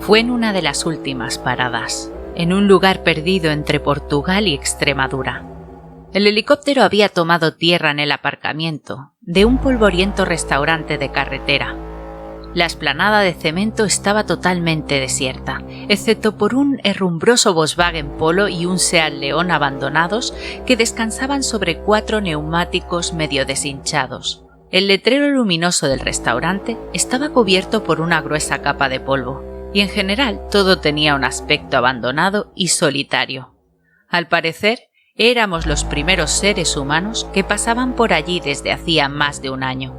Fue en una de las últimas paradas, en un lugar perdido entre Portugal y Extremadura. El helicóptero había tomado tierra en el aparcamiento de un polvoriento restaurante de carretera. La explanada de cemento estaba totalmente desierta, excepto por un herrumbroso Volkswagen Polo y un Seat León abandonados que descansaban sobre 4 neumáticos medio deshinchados. El letrero luminoso del restaurante estaba cubierto por una gruesa capa de polvo, y en general todo tenía un aspecto abandonado y solitario. Al parecer, éramos los primeros seres humanos que pasaban por allí desde hacía más de un año.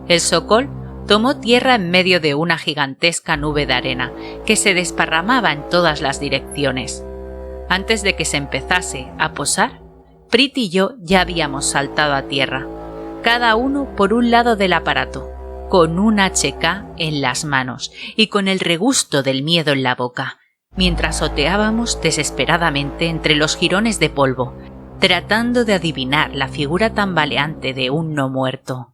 El Sokol tomó tierra en medio de una gigantesca nube de arena que se desparramaba en todas las direcciones. Antes de que se empezase a posar, Prit y yo ya habíamos saltado a tierra, cada uno por un lado del aparato, con un HK en las manos y con el regusto del miedo en la boca, mientras oteábamos desesperadamente entre los jirones de polvo, tratando de adivinar la figura tambaleante de un no muerto.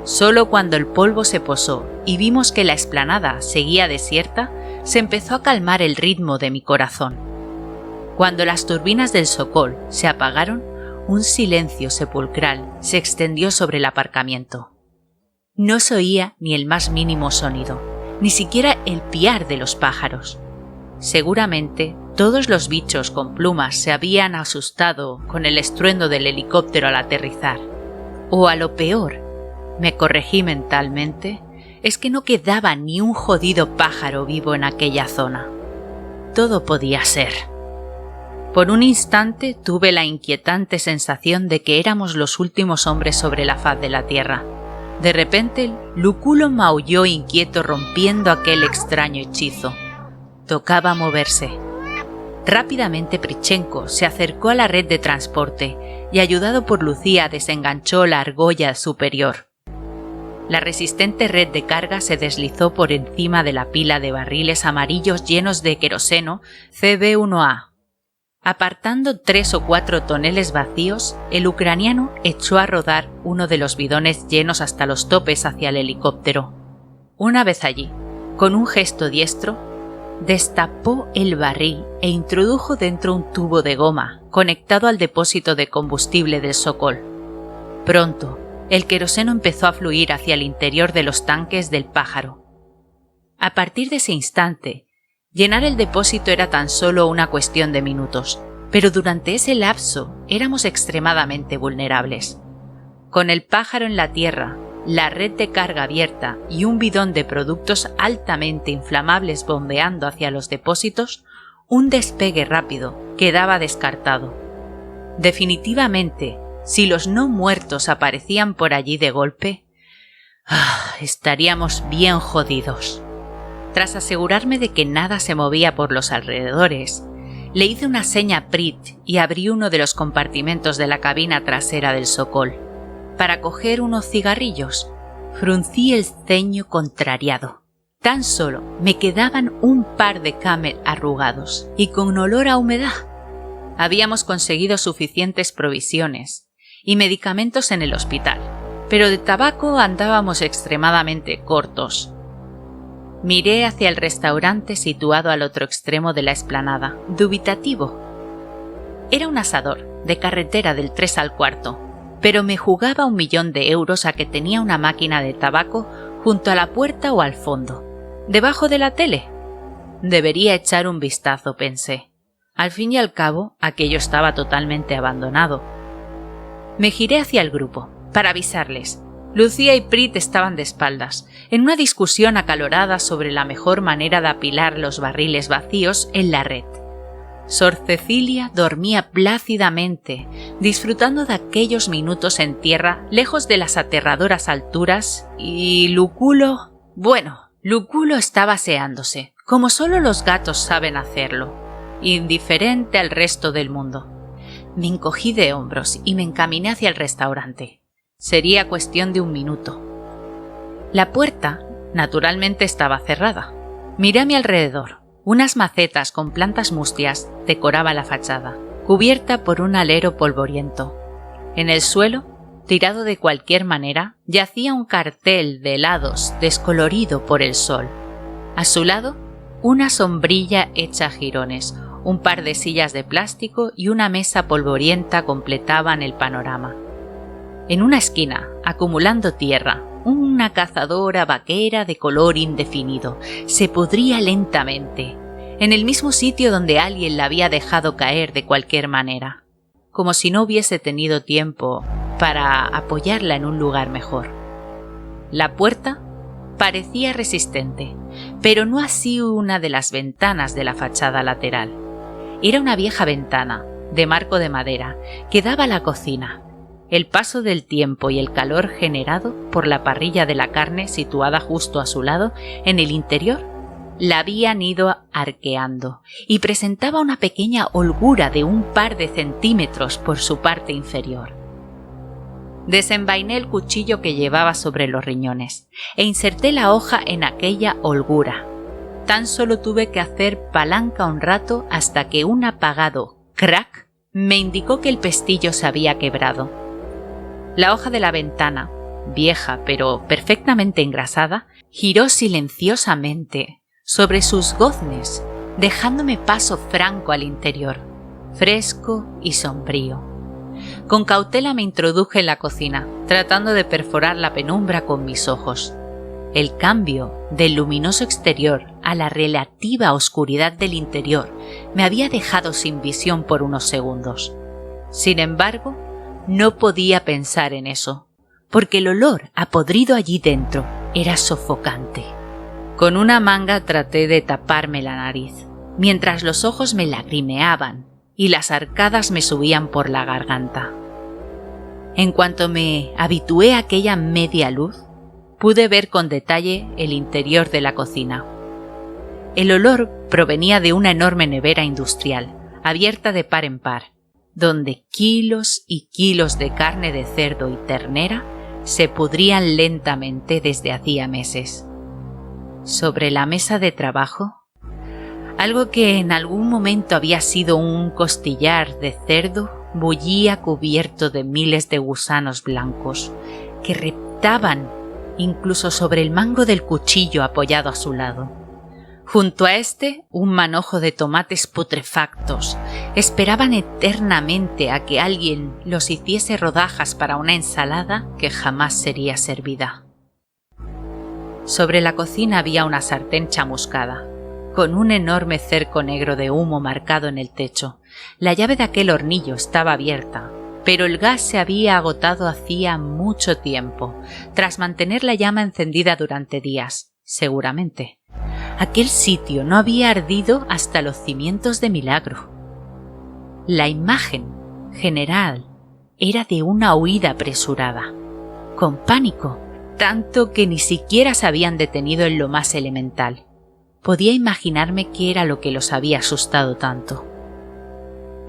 Solo cuando el polvo se posó y vimos que la explanada seguía desierta, se empezó a calmar el ritmo de mi corazón. Cuando las turbinas del Sokol se apagaron, un silencio sepulcral se extendió sobre el aparcamiento. No se oía ni el más mínimo sonido, ni siquiera el piar de los pájaros. Seguramente todos los bichos con plumas se habían asustado con el estruendo del helicóptero al aterrizar. O a lo peor, me corregí mentalmente, es que no quedaba ni un jodido pájaro vivo en aquella zona. Todo podía ser. Por un instante tuve la inquietante sensación de que éramos los últimos hombres sobre la faz de la tierra. De repente, Lúculo maulló inquieto rompiendo aquel extraño hechizo. Tocaba moverse. Rápidamente Prichenko se acercó a la red de transporte y, ayudado por Lucía, desenganchó la argolla superior. La resistente red de carga se deslizó por encima de la pila de barriles amarillos llenos de queroseno CB1A. Apartando 3 o 4 toneles vacíos, el ucraniano echó a rodar uno de los bidones llenos hasta los topes hacia el helicóptero. Una vez allí, con un gesto diestro, destapó el barril e introdujo dentro un tubo de goma conectado al depósito de combustible del Sokol. Pronto, el queroseno empezó a fluir hacia el interior de los tanques del pájaro. A partir de ese instante, llenar el depósito era tan solo una cuestión de minutos, pero durante ese lapso éramos extremadamente vulnerables. Con el pájaro en la tierra, la red de carga abierta y un bidón de productos altamente inflamables bombeando hacia los depósitos, un despegue rápido quedaba descartado. Definitivamente, si los no muertos aparecían por allí de golpe, estaríamos bien jodidos. Tras asegurarme de que nada se movía por los alrededores, le hice una seña a Prit y abrí uno de los compartimentos de la cabina trasera del Sokol. Para coger unos cigarrillos, fruncí el ceño contrariado. Tan solo me quedaban un par de Camel arrugados y con olor a humedad. Habíamos conseguido suficientes provisiones y medicamentos en el hospital, pero de tabaco andábamos extremadamente cortos. Miré hacia el restaurante situado al otro extremo de la explanada, dubitativo. Era un asador de carretera del 3 al cuarto, pero me jugaba 1.000.000 de euros a que tenía una máquina de tabaco junto a la puerta o al fondo, debajo de la tele. Debería echar un vistazo, pensé. Al fin y al cabo, aquello estaba totalmente abandonado. Me giré hacia el grupo, para avisarles. Lucía y Prit estaban de espaldas, en una discusión acalorada sobre la mejor manera de apilar los barriles vacíos en la red. Sor Cecilia dormía plácidamente, disfrutando de aquellos minutos en tierra lejos de las aterradoras alturas, y Lúculo estaba aseándose, como solo los gatos saben hacerlo, indiferente al resto del mundo. Me encogí de hombros y me encaminé hacia el restaurante. Sería cuestión de 1 minuto. La puerta, naturalmente, estaba cerrada. Miré a mi alrededor. Unas macetas con plantas mustias decoraban la fachada, cubierta por un alero polvoriento. En el suelo, tirado de cualquier manera, yacía un cartel de helados descolorido por el sol. A su lado, una sombrilla hecha a jirones, un par de sillas de plástico y una mesa polvorienta completaban el panorama. En una esquina, acumulando tierra, una cazadora vaquera de color indefinido se pudría lentamente, en el mismo sitio donde alguien la había dejado caer de cualquier manera, como si no hubiese tenido tiempo para apoyarla en un lugar mejor. La puerta parecía resistente, pero no así una de las ventanas de la fachada lateral. Era una vieja ventana, de marco de madera, que daba a la cocina. El paso del tiempo y el calor generado por la parrilla de la carne situada justo a su lado, en el interior, la habían ido arqueando y presentaba una pequeña holgura de un par de centímetros por su parte inferior. Desenvainé el cuchillo que llevaba sobre los riñones e inserté la hoja en aquella holgura. Tan solo tuve que hacer palanca un rato hasta que un apagado crack me indicó que el pestillo se había quebrado. La hoja de la ventana, vieja pero perfectamente engrasada, giró silenciosamente sobre sus goznes, dejándome paso franco al interior, fresco y sombrío. Con cautela me introduje en la cocina, tratando de perforar la penumbra con mis ojos. El cambio del luminoso exterior a la relativa oscuridad del interior me había dejado sin visión por unos segundos. Sin embargo, no podía pensar en eso, porque el olor a podrido allí dentro era sofocante. Con una manga traté de taparme la nariz, mientras los ojos me lagrimeaban y las arcadas me subían por la garganta. En cuanto me habitué a aquella media luz, pude ver con detalle el interior de la cocina. El olor provenía de una enorme nevera industrial, abierta de par en par, donde kilos y kilos de carne de cerdo y ternera se pudrían lentamente desde hacía meses. Sobre la mesa de trabajo, algo que en algún momento había sido un costillar de cerdo bullía cubierto de miles de gusanos blancos que reptaban incluso sobre el mango del cuchillo apoyado a su lado. Junto a este, un manojo de tomates putrefactos esperaban eternamente a que alguien los hiciese rodajas para una ensalada que jamás sería servida. Sobre la cocina había una sartén chamuscada, con un enorme cerco negro de humo marcado en el techo. La llave de aquel hornillo estaba abierta, pero el gas se había agotado hacía mucho tiempo, tras mantener la llama encendida durante días, seguramente. Aquel sitio no había ardido hasta los cimientos de milagro. La imagen general era de una huida apresurada, con pánico, tanto que ni siquiera se habían detenido en lo más elemental. Podía imaginarme qué era lo que los había asustado tanto.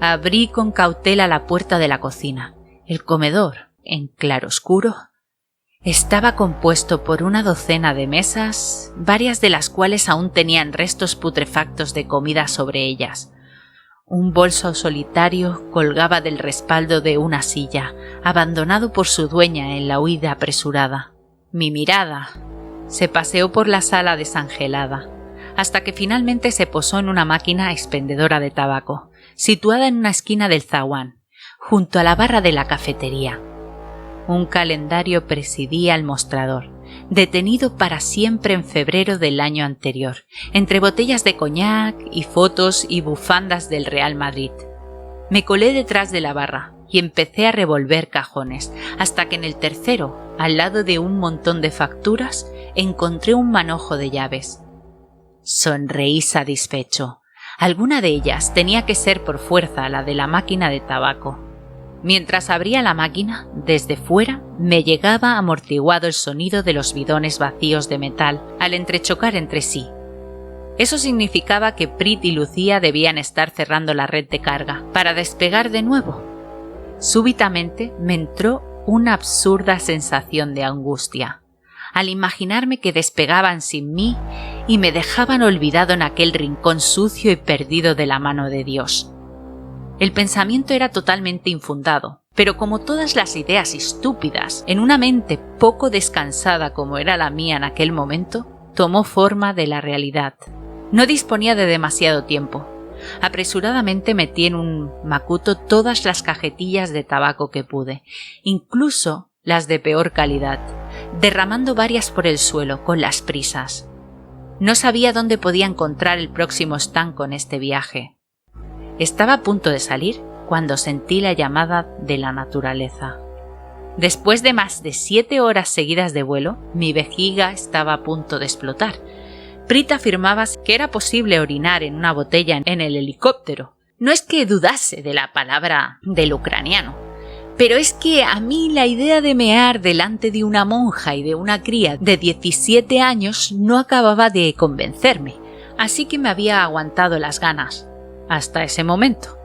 Abrí con cautela la puerta de la cocina. El comedor, en claroscuro, estaba compuesto por una docena de mesas, varias de las cuales aún tenían restos putrefactos de comida sobre ellas. Un bolso solitario colgaba del respaldo de una silla, abandonado por su dueña en la huida apresurada. Mi mirada se paseó por la sala desangelada, hasta que finalmente se posó en una máquina expendedora de tabaco, situada en una esquina del zaguán, junto a la barra de la cafetería. Un calendario presidía el mostrador, detenido para siempre en febrero del año anterior, entre botellas de coñac y fotos y bufandas del Real Madrid. Me colé detrás de la barra y empecé a revolver cajones, hasta que en el tercero, al lado de un montón de facturas, encontré un manojo de llaves. Sonreí satisfecho. Alguna de ellas tenía que ser por fuerza la de la máquina de tabaco. Mientras abría la máquina, desde fuera me llegaba amortiguado el sonido de los bidones vacíos de metal al entrechocar entre sí. Eso significaba que Prit y Lucía debían estar cerrando la red de carga para despegar de nuevo. Súbitamente me entró una absurda sensación de angustia al imaginarme que despegaban sin mí y me dejaban olvidado en aquel rincón sucio y perdido de la mano de Dios. El pensamiento era totalmente infundado, pero como todas las ideas estúpidas, en una mente poco descansada como era la mía en aquel momento, tomó forma de la realidad. No disponía de demasiado tiempo. Apresuradamente metí en un macuto todas las cajetillas de tabaco que pude, incluso las de peor calidad, derramando varias por el suelo con las prisas. No sabía dónde podía encontrar el próximo estanco en este viaje. Estaba a punto de salir cuando sentí la llamada de la naturaleza. Después de más de 7 horas seguidas de vuelo, mi vejiga estaba a punto de explotar. Prita afirmaba que era posible orinar en una botella en el helicóptero. No es que dudase de la palabra del ucraniano, pero es que a mí la idea de mear delante de una monja y de una cría de 17 años no acababa de convencerme, así que me había aguantado las ganas. Hasta ese momento.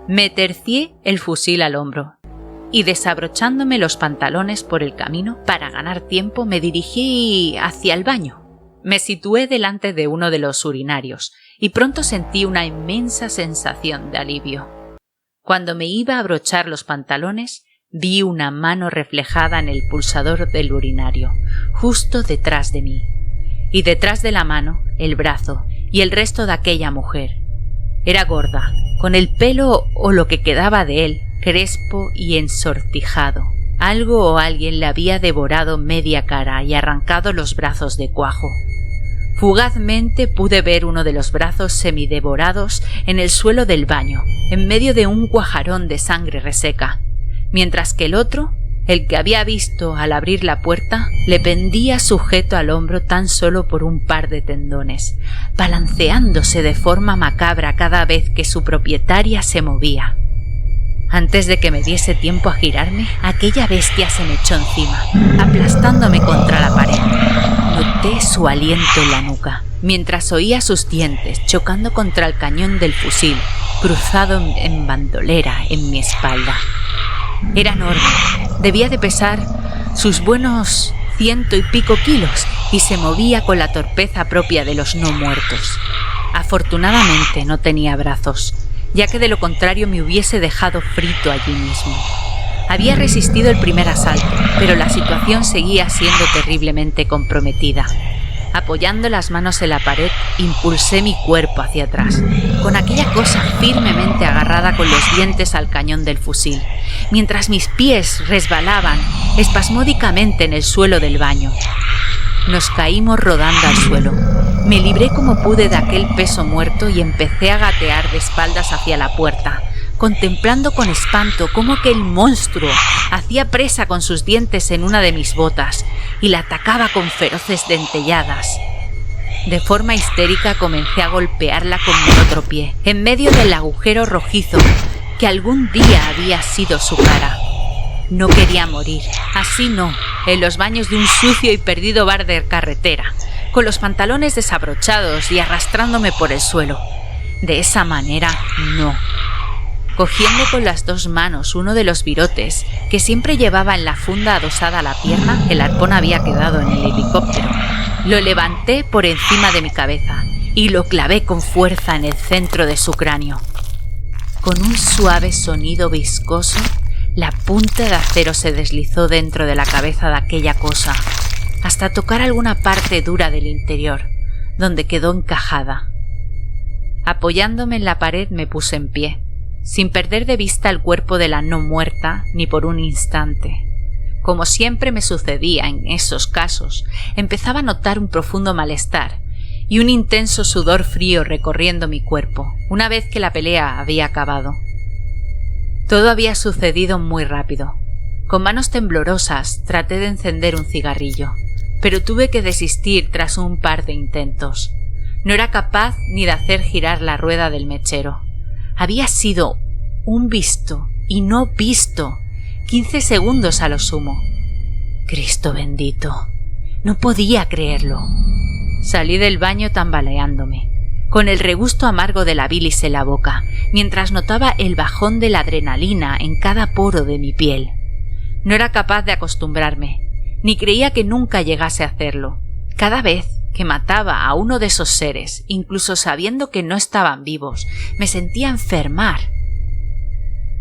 Me tercié el fusil al hombro y, desabrochándome los pantalones por el camino para ganar tiempo, me dirigí hacia el baño. Me situé delante de uno de los urinarios y pronto sentí una inmensa sensación de alivio. Cuando me iba a abrochar los pantalones, vi una mano reflejada en el pulsador del urinario, justo detrás de mí, y detrás de la mano, el brazo y el resto de aquella mujer. Era gorda, con el pelo o lo que quedaba de él, crespo y ensortijado. Algo o alguien le había devorado media cara y arrancado los brazos de cuajo. Fugazmente pude ver uno de los brazos semidevorados en el suelo del baño, en medio de un cuajarón de sangre reseca, mientras que el otro, el que había visto al abrir la puerta, le pendía sujeto al hombro tan solo por un par de tendones, balanceándose de forma macabra cada vez que su propietaria se movía. Antes de que me diese tiempo a girarme, aquella bestia se me echó encima, aplastándome contra la pared. Noté su aliento en la nuca, mientras oía sus dientes chocando contra el cañón del fusil, cruzado en bandolera en mi espalda. Era enorme, debía de pesar sus buenos 100 y pico kilos y se movía con la torpeza propia de los no muertos. Afortunadamente no tenía brazos, ya que de lo contrario me hubiese dejado frito allí mismo. Había resistido el primer asalto, pero la situación seguía siendo terriblemente comprometida. Apoyando las manos en la pared, impulsé mi cuerpo hacia atrás, con aquella cosa firmemente agarrada con los dientes al cañón del fusil, mientras mis pies resbalaban espasmódicamente en el suelo del baño. Nos caímos rodando al suelo. Me libré como pude de aquel peso muerto y empecé a gatear de espaldas hacia la puerta, contemplando con espanto cómo aquel monstruo hacía presa con sus dientes en una de mis botas y la atacaba con feroces dentelladas. De forma histérica comencé a golpearla con mi otro pie, en medio del agujero rojizo que algún día había sido su cara. No quería morir, así no, en los baños de un sucio y perdido bar de carretera, con los pantalones desabrochados y arrastrándome por el suelo. De esa manera, no. Cogiendo con las 2 manos uno de los virotes que siempre llevaba en la funda adosada a la pierna, el arpón había quedado en el helicóptero. Lo levanté por encima de mi cabeza y lo clavé con fuerza en el centro de su cráneo. Con un suave sonido viscoso, la punta de acero se deslizó dentro de la cabeza de aquella cosa, hasta tocar alguna parte dura del interior, donde quedó encajada. Apoyándome en la pared me puse en pie, sin perder de vista el cuerpo de la no muerta ni por un instante. Como siempre me sucedía en esos casos, empezaba a notar un profundo malestar y un intenso sudor frío recorriendo mi cuerpo, una vez que la pelea había acabado. Todo había sucedido muy rápido. Con manos temblorosas traté de encender un cigarrillo, pero tuve que desistir tras un par de intentos. No era capaz ni de hacer girar la rueda del mechero. Había sido un visto y no visto, 15 segundos a lo sumo. Cristo bendito, no podía creerlo. Salí del baño tambaleándome, con el regusto amargo de la bilis en la boca, mientras notaba el bajón de la adrenalina en cada poro de mi piel. No era capaz de acostumbrarme, ni creía que nunca llegase a hacerlo. Cada vez que mataba a uno de esos seres, incluso sabiendo que no estaban vivos, me sentía enfermar.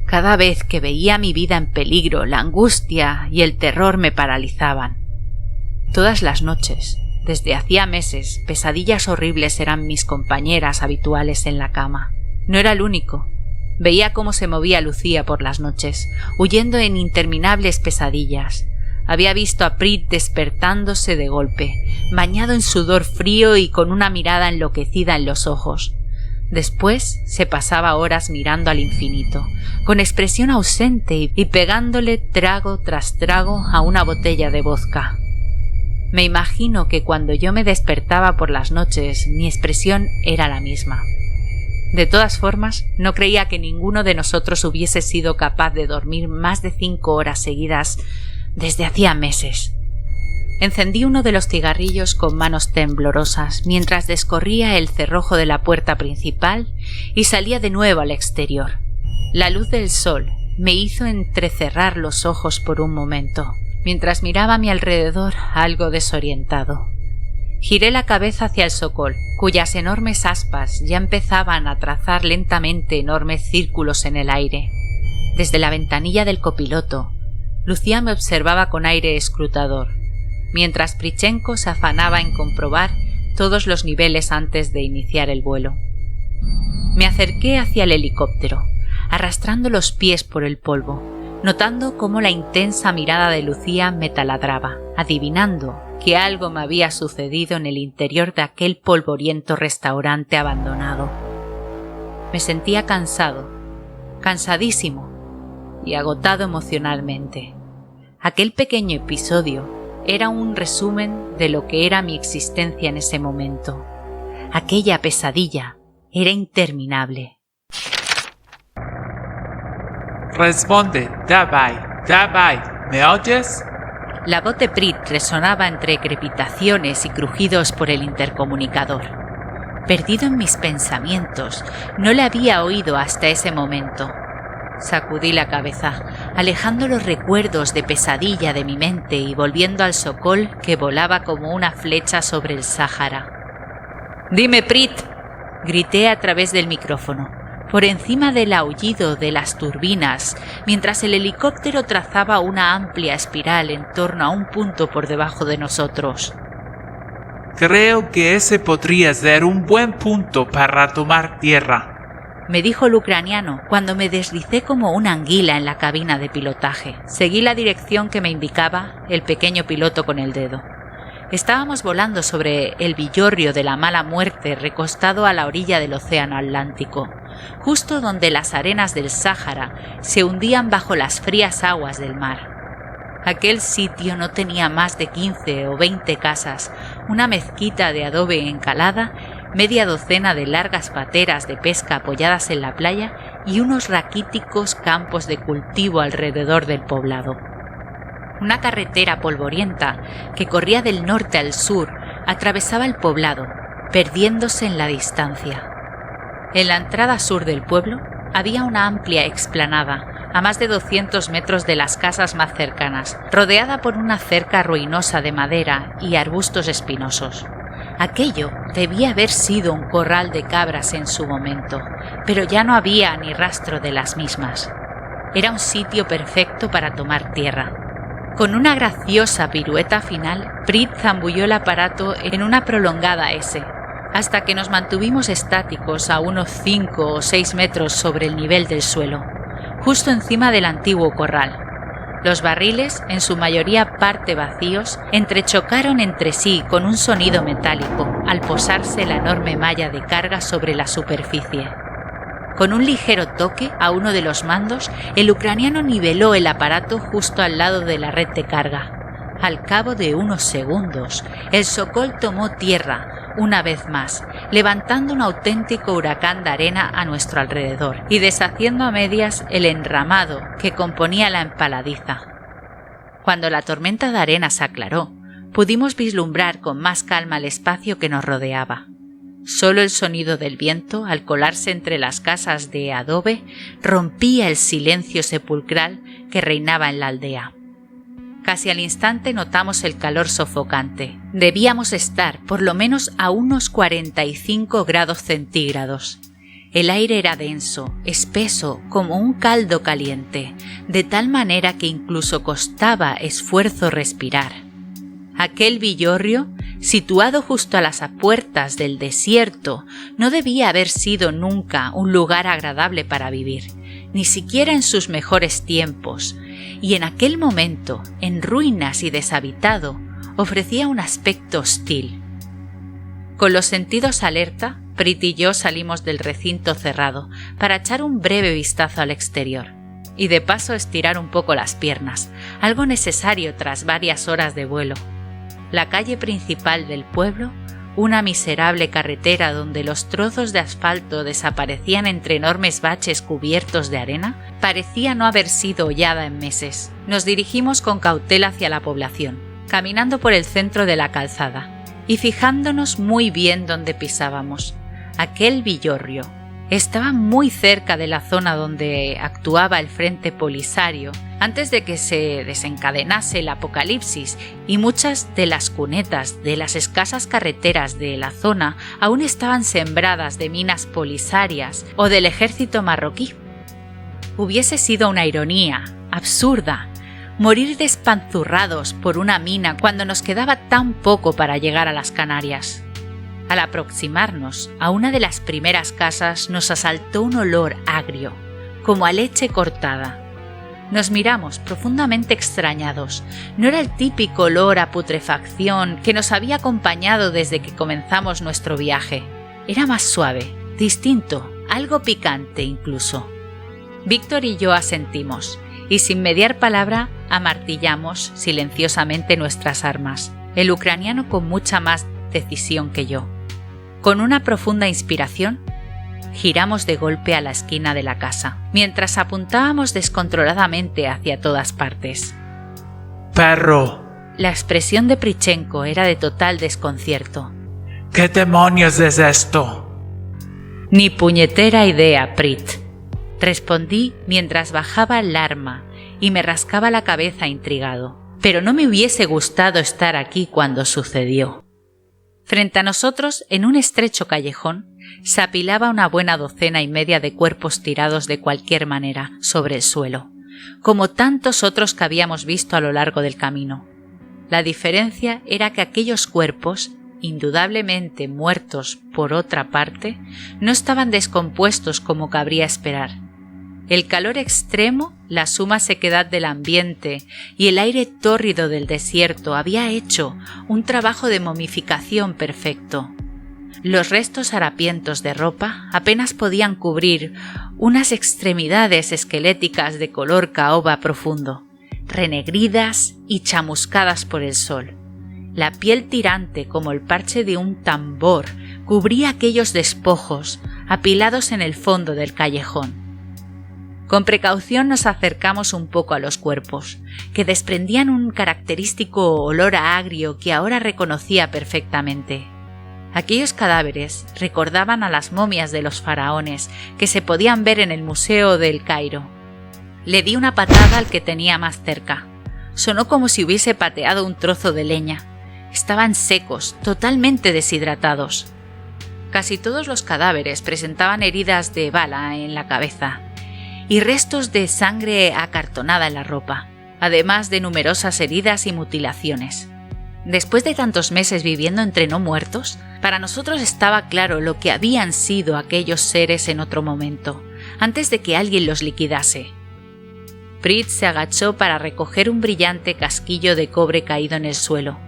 Cada vez que veía mi vida en peligro, la angustia y el terror me paralizaban. Todas las noches Desde hacía meses, pesadillas horribles eran mis compañeras habituales en la cama. No era el único. Veía cómo se movía Lucía por las noches, huyendo en interminables pesadillas. Había visto a Prit despertándose de golpe, bañado en sudor frío y con una mirada enloquecida en los ojos. Después se pasaba horas mirando al infinito, con expresión ausente y pegándole trago tras trago a una botella de vodka. Me imagino que cuando yo me despertaba por las noches, mi expresión era la misma. De todas formas, no creía que ninguno de nosotros hubiese sido capaz de dormir más de 5 horas seguidas desde hacía meses. Encendí uno de los cigarrillos con manos temblorosas mientras descorría el cerrojo de la puerta principal y salía de nuevo al exterior. La luz del sol me hizo entrecerrar los ojos por un momento, mientras miraba a mi alrededor algo desorientado. Giré la cabeza hacia el socol, cuyas enormes aspas ya empezaban a trazar lentamente enormes círculos en el aire. Desde la ventanilla del copiloto, Lucía me observaba con aire escrutador, mientras Prichenko se afanaba en comprobar todos los niveles antes de iniciar el vuelo. Me acerqué hacia el helicóptero, arrastrando los pies por el polvo, notando cómo la intensa mirada de Lucía me taladraba, adivinando que algo me había sucedido en el interior de aquel polvoriento restaurante abandonado. Me sentía cansado, cansadísimo y agotado emocionalmente. Aquel pequeño episodio era un resumen de lo que era mi existencia en ese momento. Aquella pesadilla era interminable. Responde, Davai, ¿me oyes? La voz de Prit resonaba entre crepitaciones y crujidos por el intercomunicador. Perdido en mis pensamientos, no la había oído hasta ese momento. Sacudí la cabeza, alejando los recuerdos de pesadilla de mi mente y volviendo al socol que volaba como una flecha sobre el Sáhara. «¡Dime, Prit!», grité a través del micrófono, por encima del aullido de las turbinas, mientras el helicóptero trazaba una amplia espiral en torno a un punto por debajo de nosotros. Creo que ese podría ser un buen punto para tomar tierra, me dijo el ucraniano cuando me deslicé como una anguila en la cabina de pilotaje. Seguí la dirección que me indicaba el pequeño piloto con el dedo. Estábamos volando sobre el villorrio de la mala muerte recostado a la orilla del océano Atlántico, justo donde las arenas del Sáhara se hundían bajo las frías aguas del mar. Aquel sitio no tenía más de 15 o 20 casas, una mezquita de adobe encalada, media docena de largas pateras de pesca apoyadas en la playa y unos raquíticos campos de cultivo alrededor del poblado. Una carretera polvorienta que corría del norte al sur atravesaba el poblado, perdiéndose en la distancia. En la entrada sur del pueblo había una amplia explanada, a más de 200 metros de las casas más cercanas, rodeada por una cerca ruinosa de madera y arbustos espinosos. Aquello debía haber sido un corral de cabras en su momento, pero ya no había ni rastro de las mismas. Era un sitio perfecto para tomar tierra. Con una graciosa pirueta final, Prit zambulló el aparato en una prolongada S, hasta que nos mantuvimos estáticos a unos 5 o 6 metros sobre el nivel del suelo, justo encima del antiguo corral. Los barriles, en su mayoría parte vacíos, entrechocaron entre sí con un sonido metálico al posarse la enorme malla de carga sobre la superficie. Con un ligero toque a uno de los mandos, el ucraniano niveló el aparato justo al lado de la red de carga. Al cabo de unos segundos, el Sokol tomó tierra una vez más, levantando un auténtico huracán de arena a nuestro alrededor y deshaciendo a medias el enramado que componía la empaladiza. Cuando la tormenta de arena se aclaró, pudimos vislumbrar con más calma el espacio que nos rodeaba. Solo el sonido del viento, al colarse entre las casas de adobe, rompía el silencio sepulcral que reinaba en la aldea. Casi al instante notamos el calor sofocante. Debíamos estar por lo menos a unos 45 grados centígrados. El aire era denso, espeso, como un caldo caliente, de tal manera que incluso costaba esfuerzo respirar. Aquel villorrio situado justo a las afueras del desierto, no debía haber sido nunca un lugar agradable para vivir, ni siquiera en sus mejores tiempos, y en aquel momento, en ruinas y deshabitado, ofrecía un aspecto hostil. Con los sentidos alerta, Prit y yo salimos del recinto cerrado para echar un breve vistazo al exterior y de paso estirar un poco las piernas, algo necesario tras varias horas de vuelo. La calle principal del pueblo, una miserable carretera donde los trozos de asfalto desaparecían entre enormes baches cubiertos de arena, parecía no haber sido hollada en meses. Nos dirigimos con cautela hacia la población, caminando por el centro de la calzada y fijándonos muy bien donde pisábamos. Aquel villorrio estaba muy cerca de la zona donde actuaba el Frente Polisario antes de que se desencadenase el apocalipsis, y muchas de las cunetas de las escasas carreteras de la zona aún estaban sembradas de minas polisarias o del ejército marroquí. Hubiese sido una ironía absurda morir despanzurrados por una mina cuando nos quedaba tan poco para llegar a las Canarias. Al aproximarnos a una de las primeras casas nos asaltó un olor agrio, como a leche cortada. Nos miramos profundamente extrañados. No era el típico olor a putrefacción que nos había acompañado desde que comenzamos nuestro viaje. Era más suave, distinto, algo picante incluso. Víctor y yo asentimos, y sin mediar palabra amartillamos silenciosamente nuestras armas, el ucraniano con mucha más decisión que yo. Con una profunda inspiración, giramos de golpe a la esquina de la casa, mientras apuntábamos descontroladamente hacia todas partes. ¡Perro! La expresión de Prichenko era de total desconcierto. ¿Qué demonios es esto? Ni puñetera idea, Prit, respondí mientras bajaba el arma y me rascaba la cabeza intrigado. Pero no me hubiese gustado estar aquí cuando sucedió. Frente a nosotros, en un estrecho callejón, se apilaba una buena docena y media de cuerpos tirados de cualquier manera sobre el suelo, como tantos otros que habíamos visto a lo largo del camino. La diferencia era que aquellos cuerpos, indudablemente muertos por otra parte, no estaban descompuestos como cabría esperar. El calor extremo, la suma sequedad del ambiente y el aire tórrido del desierto había hecho un trabajo de momificación perfecto. Los restos harapientos de ropa apenas podían cubrir unas extremidades esqueléticas de color caoba profundo, renegridas y chamuscadas por el sol. La piel tirante como el parche de un tambor cubría aquellos despojos apilados en el fondo del callejón. Con precaución nos acercamos un poco a los cuerpos, que desprendían un característico olor a agrio que ahora reconocía perfectamente. Aquellos cadáveres recordaban a las momias de los faraones que se podían ver en el Museo del Cairo. Le di una patada al que tenía más cerca. Sonó como si hubiese pateado un trozo de leña. Estaban secos, totalmente deshidratados. Casi todos los cadáveres presentaban heridas de bala en la cabeza y restos de sangre acartonada en la ropa, además de numerosas heridas y mutilaciones. Después de tantos meses viviendo entre no muertos, para nosotros estaba claro lo que habían sido aquellos seres en otro momento, antes de que alguien los liquidase. Prit se agachó para recoger un brillante casquillo de cobre caído en el suelo.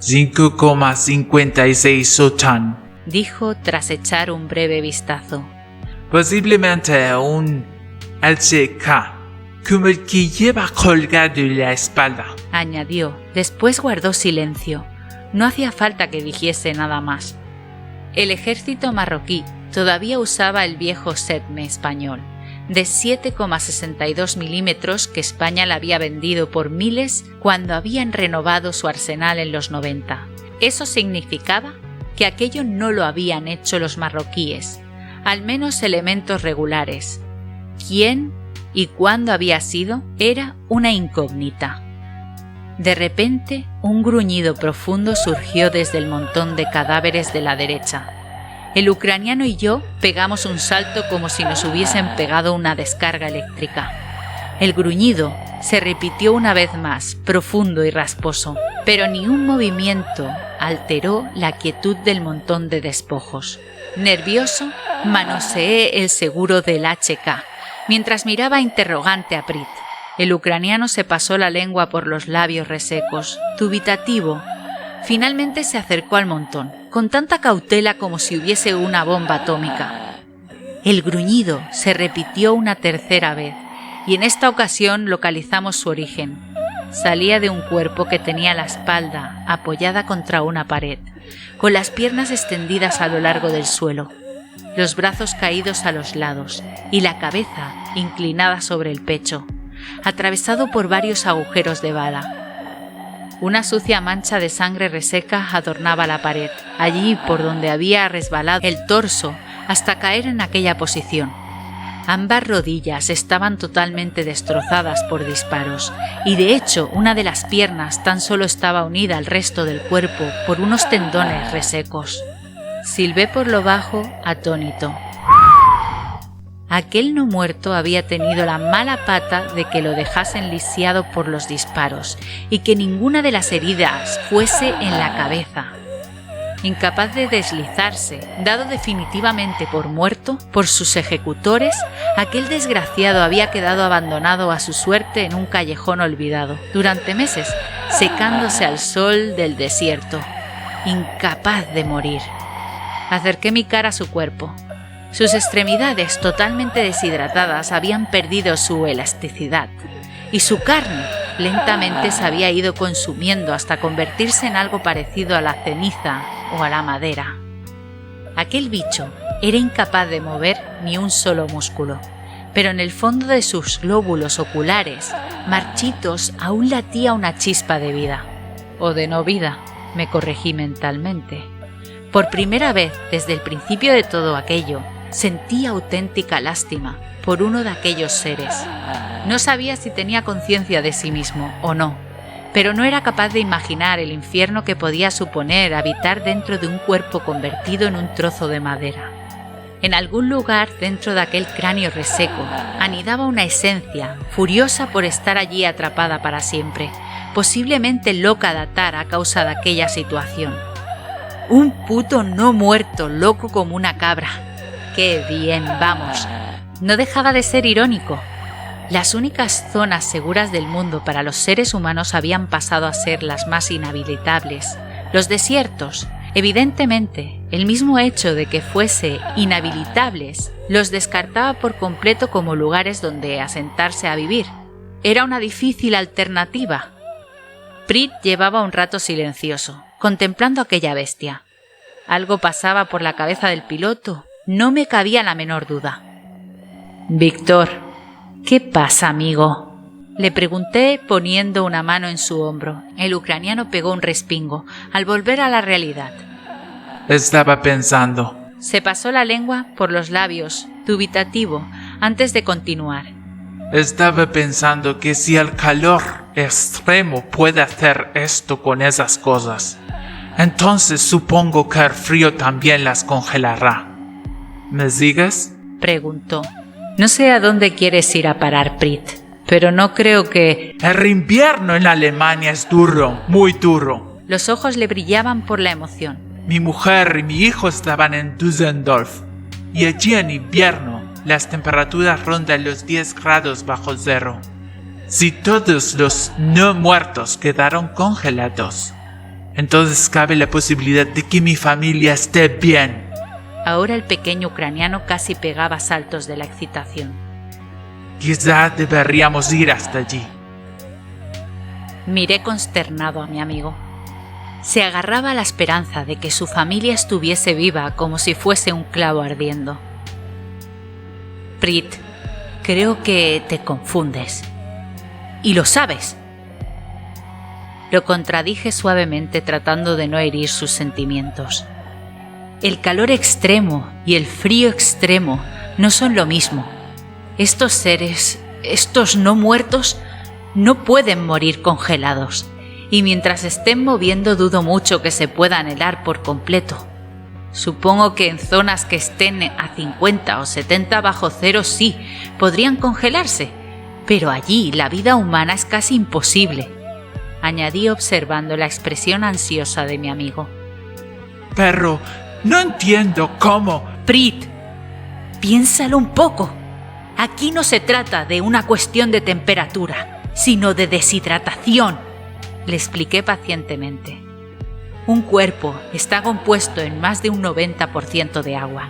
5,56 sotan, dijo tras echar un breve vistazo. Posiblemente un LCK, como el que lleva colgado en la espalda, añadió. Después guardó silencio. No hacía falta que dijese nada más. El ejército marroquí todavía usaba el viejo Sedme español, de 7,62 milímetros que España le había vendido por miles cuando habían renovado su arsenal en los 90. Eso significaba que aquello no lo habían hecho los marroquíes, al menos elementos regulares. ¿Quién y cuándo había sido? Era una incógnita. De repente, un gruñido profundo surgió desde el montón de cadáveres de la derecha. El ucraniano y yo pegamos un salto como si nos hubiesen pegado una descarga eléctrica. El gruñido se repitió una vez más, profundo y rasposo, pero ni un movimiento alteró la quietud del montón de despojos. Nervioso, manoseé el seguro del HK, mientras miraba interrogante a Prit. El ucraniano se pasó la lengua por los labios resecos, dubitativo. Finalmente se acercó al montón, con tanta cautela como si hubiese una bomba atómica. El gruñido se repitió una tercera vez, y en esta ocasión localizamos su origen. Salía de un cuerpo que tenía la espalda apoyada contra una pared, con las piernas extendidas a lo largo del suelo, los brazos caídos a los lados y la cabeza inclinada sobre el pecho, atravesado por varios agujeros de bala. Una sucia mancha de sangre reseca adornaba la pared, allí por donde había resbalado el torso hasta caer en aquella posición. Ambas rodillas estaban totalmente destrozadas por disparos, y de hecho una de las piernas tan solo estaba unida al resto del cuerpo por unos tendones resecos. Silbé por lo bajo, atónito. Aquel no muerto había tenido la mala pata de que lo dejasen lisiado por los disparos y que ninguna de las heridas fuese en la cabeza. Incapaz de deslizarse, dado definitivamente por muerto por sus ejecutores, aquel desgraciado había quedado abandonado a su suerte en un callejón olvidado, durante meses, secándose al sol del desierto, incapaz de morir. Acerqué mi cara a su cuerpo. Sus extremidades, totalmente deshidratadas, habían perdido su elasticidad, y su carne lentamente se había ido consumiendo hasta convertirse en algo parecido a la ceniza o a la madera. Aquel bicho era incapaz de mover ni un solo músculo, pero en el fondo de sus glóbulos oculares, marchitos, aún latía una chispa de vida. O de no vida, me corregí mentalmente. Por primera vez desde el principio de todo aquello, sentí auténtica lástima por uno de aquellos seres. No sabía si tenía conciencia de sí mismo o no, pero no era capaz de imaginar el infierno que podía suponer habitar dentro de un cuerpo convertido en un trozo de madera. En algún lugar dentro de aquel cráneo reseco anidaba una esencia, furiosa por estar allí atrapada para siempre, posiblemente loca de atar a causa de aquella situación. Un puto no muerto, loco como una cabra. ¡Qué bien, vamos! No dejaba de ser irónico. Las únicas zonas seguras del mundo para los seres humanos habían pasado a ser las más inhabilitables. Los desiertos, evidentemente, el mismo hecho de que fuese inhabilitables, los descartaba por completo como lugares donde asentarse a vivir. Era una difícil alternativa. Prit llevaba un rato silencioso, contemplando aquella bestia. Algo pasaba por la cabeza del piloto, no me cabía la menor duda. «Víctor, ¿qué pasa, amigo?», le pregunté poniendo una mano en su hombro. El ucraniano pegó un respingo al volver a la realidad. Estaba pensando. Se pasó la lengua por los labios, dubitativo, antes de continuar. Estaba pensando que si el calor extremo puede hacer esto con esas cosas, entonces supongo que el frío también las congelará. ¿Me sigues?, preguntó. No sé a dónde quieres ir a parar, Prit, pero no creo que... El invierno en Alemania es duro, muy duro. Los ojos le brillaban por la emoción. Mi mujer y mi hijo estaban en Düsseldorf, y allí en invierno las temperaturas rondan los 10 grados bajo cero. Si todos los no muertos quedaron congelados, entonces cabe la posibilidad de que mi familia esté bien. Ahora el pequeño ucraniano casi pegaba saltos de la excitación. Quizá deberíamos ir hasta allí. Miré consternado a mi amigo. Se agarraba a la esperanza de que su familia estuviese viva como si fuese un clavo ardiendo. Prit, creo que te confundes. Y lo sabes. Lo contradije suavemente tratando de no herir sus sentimientos. El calor extremo y el frío extremo no son lo mismo. Estos seres, estos no muertos, no pueden morir congelados. Y mientras estén moviendo dudo mucho que se puedan helar por completo. Supongo que en zonas que estén a 50 o 70 bajo cero sí, podrían congelarse. Pero allí la vida humana es casi imposible. añadí observando la expresión ansiosa de mi amigo. Pero no entiendo cómo. Prit, piénsalo un poco. Aquí no se trata de una cuestión de temperatura, sino de deshidratación, le expliqué pacientemente. Un cuerpo está compuesto en más de un 90% de agua,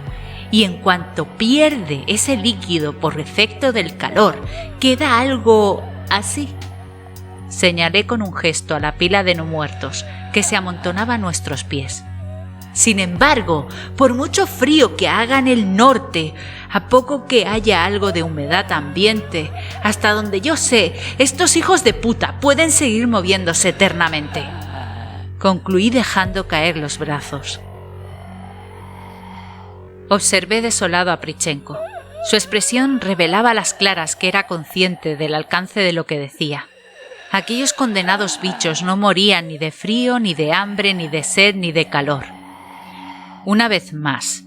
y en cuanto pierde ese líquido por efecto del calor, queda algo así. Señalé con un gesto a la pila de no muertos que se amontonaba a nuestros pies. Sin embargo, por mucho frío que haga en el norte, a poco que haya algo de humedad ambiente, hasta donde yo sé, estos hijos de puta pueden seguir moviéndose eternamente. Concluí dejando caer los brazos. Observé desolado a Prichenko. Su expresión revelaba a las claras que era consciente del alcance de lo que decía. Aquellos condenados bichos no morían ni de frío, ni de hambre, ni de sed, ni de calor. Una vez más,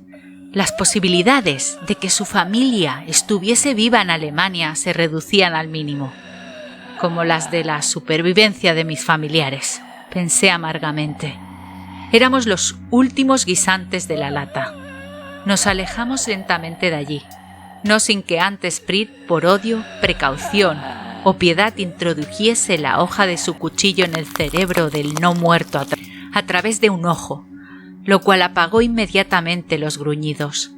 las posibilidades de que su familia estuviese viva en Alemania se reducían al mínimo, como las de la supervivencia de mis familiares, pensé amargamente. Éramos los últimos guisantes de la lata. Nos alejamos lentamente de allí, no sin que antes Prit, por odio, precaución o piedad, introdujese la hoja de su cuchillo en el cerebro del no muerto a través de un ojo, lo cual apagó inmediatamente los gruñidos.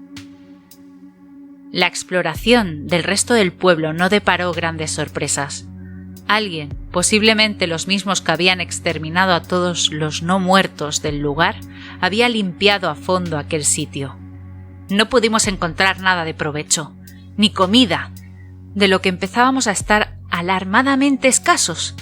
La exploración del resto del pueblo no deparó grandes sorpresas. Alguien, posiblemente los mismos que habían exterminado a todos los no muertos del lugar, había limpiado a fondo aquel sitio. No pudimos encontrar nada de provecho, ni comida, de lo que empezábamos a estar alarmadamente escasos,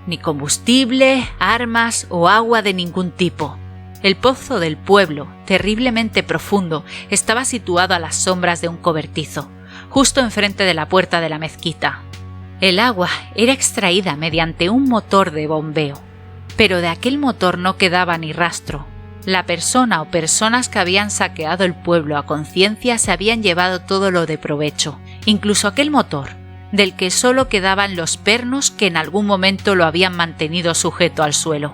ni combustible, armas o agua de ningún tipo. El pozo del pueblo, terriblemente profundo, estaba situado a las sombras de un cobertizo, justo enfrente de la puerta de la mezquita. El agua era extraída mediante un motor de bombeo, pero de aquel motor no quedaba ni rastro. La persona o personas que habían saqueado el pueblo a conciencia se habían llevado todo lo de provecho, incluso aquel motor, del que solo quedaban los pernos que en algún momento lo habían mantenido sujeto al suelo.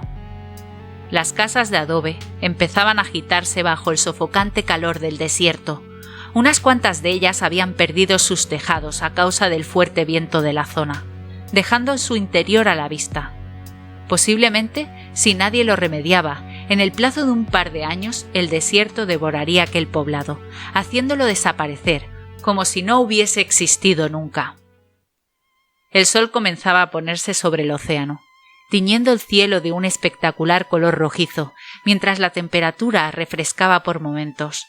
Las casas de adobe empezaban a agitarse bajo el sofocante calor del desierto. Unas cuantas de ellas habían perdido sus tejados a causa del fuerte viento de la zona, dejando su interior a la vista. Posiblemente, si nadie lo remediaba, en el plazo de un par de años el desierto devoraría aquel poblado, haciéndolo desaparecer, como si no hubiese existido nunca. El sol comenzaba a ponerse sobre el océano, tiñendo el cielo de un espectacular color rojizo, mientras la temperatura refrescaba por momentos.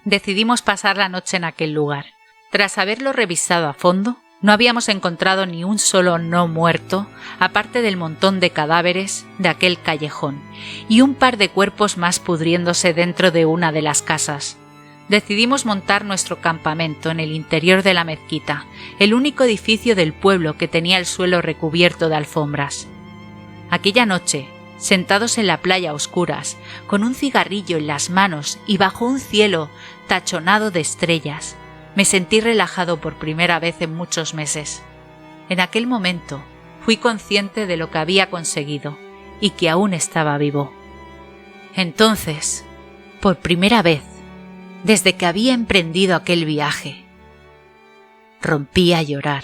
Decidimos pasar la noche en aquel lugar. Tras haberlo revisado a fondo, no habíamos encontrado ni un solo no muerto, aparte del montón de cadáveres de aquel callejón, y un par de cuerpos más pudriéndose dentro de una de las casas. Decidimos montar nuestro campamento en el interior de la mezquita, el único edificio del pueblo que tenía el suelo recubierto de alfombras. Aquella noche, sentados en la playa a oscuras, con un cigarrillo en las manos y bajo un cielo tachonado de estrellas, me sentí relajado por primera vez en muchos meses. En aquel momento fui consciente de lo que había conseguido y que aún estaba vivo. Entonces, por primera vez, desde que había emprendido aquel viaje, rompí a llorar.